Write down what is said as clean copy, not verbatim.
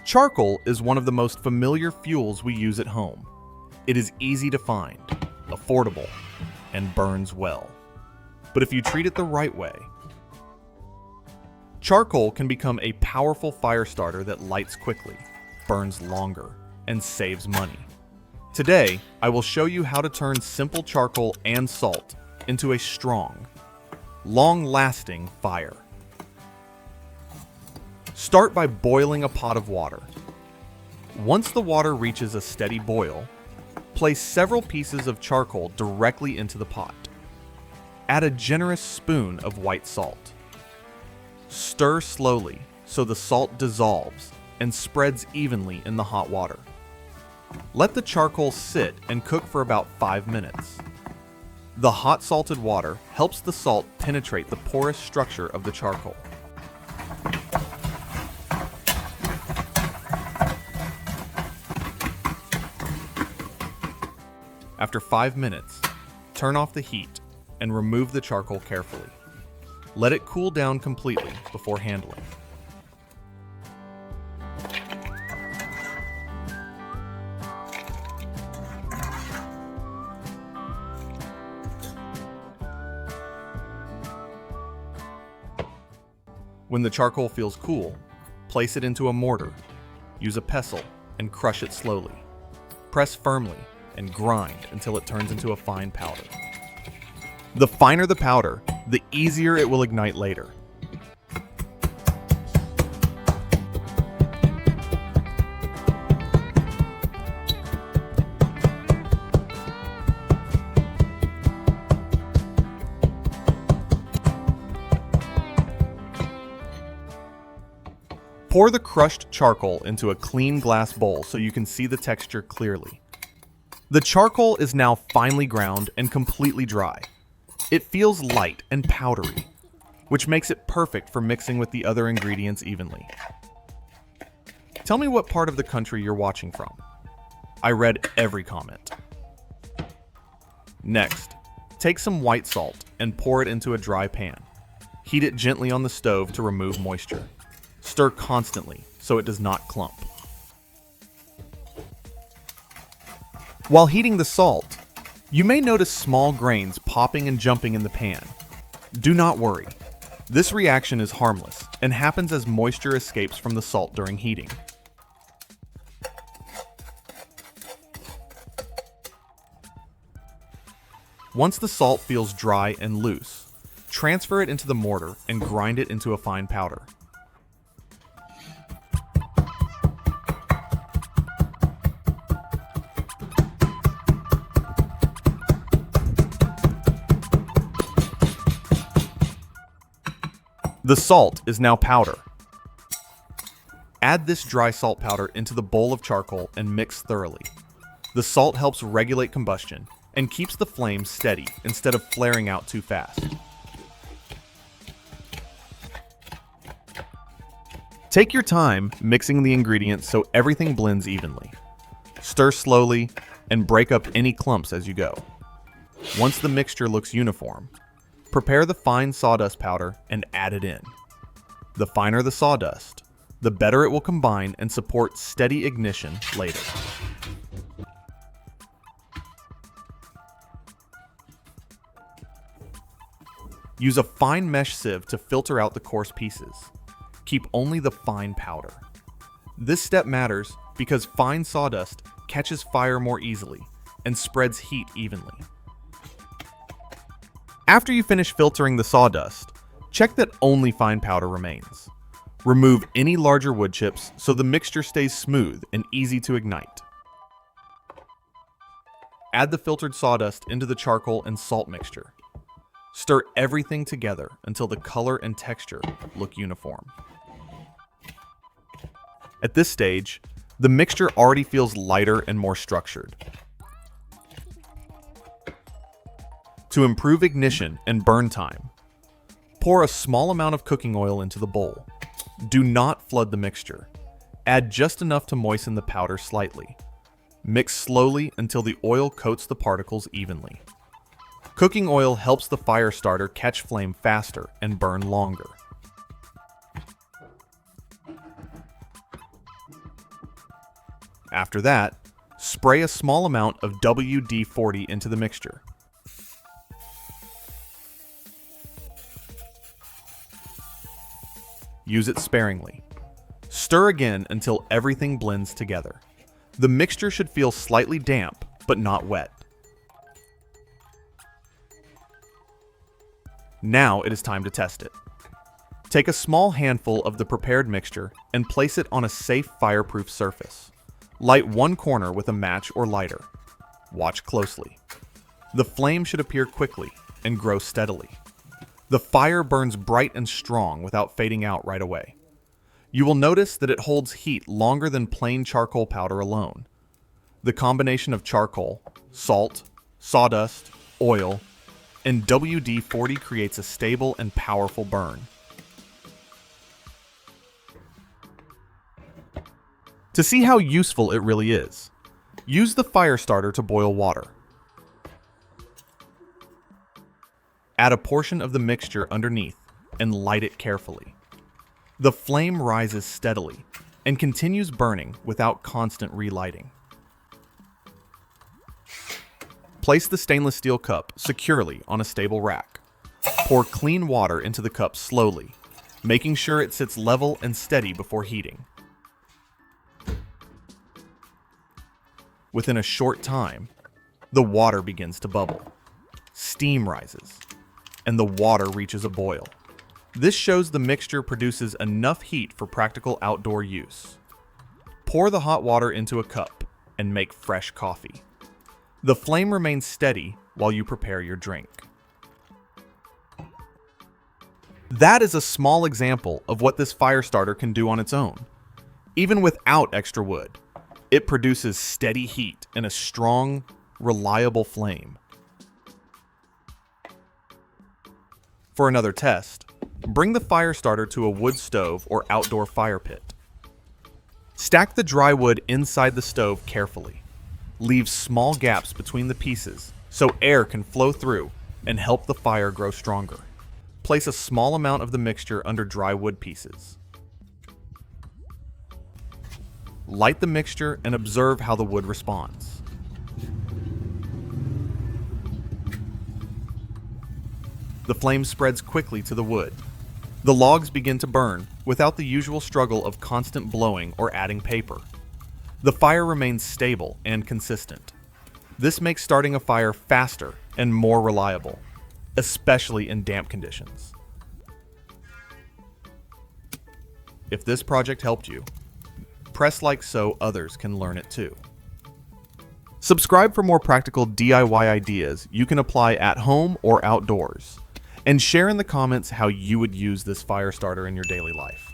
Charcoal is one of the most familiar fuels we use at home. It is easy to find, affordable, and burns well. But if you treat it the right way, charcoal can become a powerful fire starter that lights quickly, burns longer, and saves money. Today, I will show you how to turn simple charcoal and salt into a strong, long-lasting fire. Start by boiling a pot of water. Once the water reaches a steady boil, place several pieces of charcoal directly into the pot. Add a generous spoon of white salt. Stir slowly so the salt dissolves and spreads evenly in the hot water. Let the charcoal sit and cook for about 5 minutes. The hot salted water helps the salt penetrate the porous structure of the charcoal. After 5 minutes, turn off the heat and remove the charcoal carefully. Let it cool down completely before handling. When the charcoal feels cool, place it into a mortar. Use a pestle and crush it slowly. Press firmly and grind until it turns into a fine powder. The finer the powder, the easier it will ignite later. Pour the crushed charcoal into a clean glass bowl so you can see the texture clearly. The charcoal is now finely ground and completely dry. It feels light and powdery, which makes it perfect for mixing with the other ingredients evenly. Tell me what part of the country you're watching from. I read every comment. Next, take some white salt and pour it into a dry pan. Heat it gently on the stove to remove moisture. Stir constantly so it does not clump. While heating the salt, you may notice small grains popping and jumping in the pan. Do not worry. This reaction is harmless and happens as moisture escapes from the salt during heating. Once the salt feels dry and loose, transfer it into the mortar and grind it into a fine powder. The salt is now powder. Add this dry salt powder into the bowl of charcoal and mix thoroughly. The salt helps regulate combustion and keeps the flame steady instead of flaring out too fast. Take your time mixing the ingredients so everything blends evenly. Stir slowly and break up any clumps as you go. Once the mixture looks uniform, prepare the fine sawdust powder and add it in. The finer the sawdust, the better it will combine and support steady ignition later. Use a fine mesh sieve to filter out the coarse pieces. Keep only the fine powder. This step matters because fine sawdust catches fire more easily and spreads heat evenly. After you finish filtering the sawdust, check that only fine powder remains. Remove any larger wood chips so the mixture stays smooth and easy to ignite. Add the filtered sawdust into the charcoal and salt mixture. Stir everything together until the color and texture look uniform. At this stage, the mixture already feels lighter and more structured. To improve ignition and burn time, pour a small amount of cooking oil into the bowl. Do not flood the mixture. Add just enough to moisten the powder slightly. Mix slowly until the oil coats the particles evenly. Cooking oil helps the fire starter catch flame faster and burn longer. After that, spray a small amount of WD-40 into the mixture. Use it sparingly. Stir again until everything blends together. The mixture should feel slightly damp, but not wet. Now it is time to test it. Take a small handful of the prepared mixture and place it on a safe fireproof surface. Light one corner with a match or lighter. Watch closely. The flame should appear quickly and grow steadily. The fire burns bright and strong without fading out right away. You will notice that it holds heat longer than plain charcoal powder alone. The combination of charcoal, salt, sawdust, oil, and WD-40 creates a stable and powerful burn. To see how useful it really is, use the fire starter to boil water. Add a portion of the mixture underneath and light it carefully. The flame rises steadily and continues burning without constant relighting. Place the stainless steel cup securely on a stable rack. Pour clean water into the cup slowly, making sure it sits level and steady before heating. Within a short time, the water begins to bubble. Steam rises, and the water reaches a boil. This shows the mixture produces enough heat for practical outdoor use. Pour the hot water into a cup and make fresh coffee. The flame remains steady while you prepare your drink. That is a small example of what this fire starter can do on its own. Even without extra wood, it produces steady heat and a strong, reliable flame. For another test, bring the fire starter to a wood stove or outdoor fire pit. Stack the dry wood inside the stove carefully. Leave small gaps between the pieces so air can flow through and help the fire grow stronger. Place a small amount of the mixture under dry wood pieces. Light the mixture and observe how the wood responds. The flame spreads quickly to the wood. The logs begin to burn without the usual struggle of constant blowing or adding paper. The fire remains stable and consistent. This makes starting a fire faster and more reliable, especially in damp conditions. If this project helped you, press like so others can learn it too. Subscribe for more practical DIY ideas you can apply at home or outdoors, and share in the comments how you would use this fire starter in your daily life.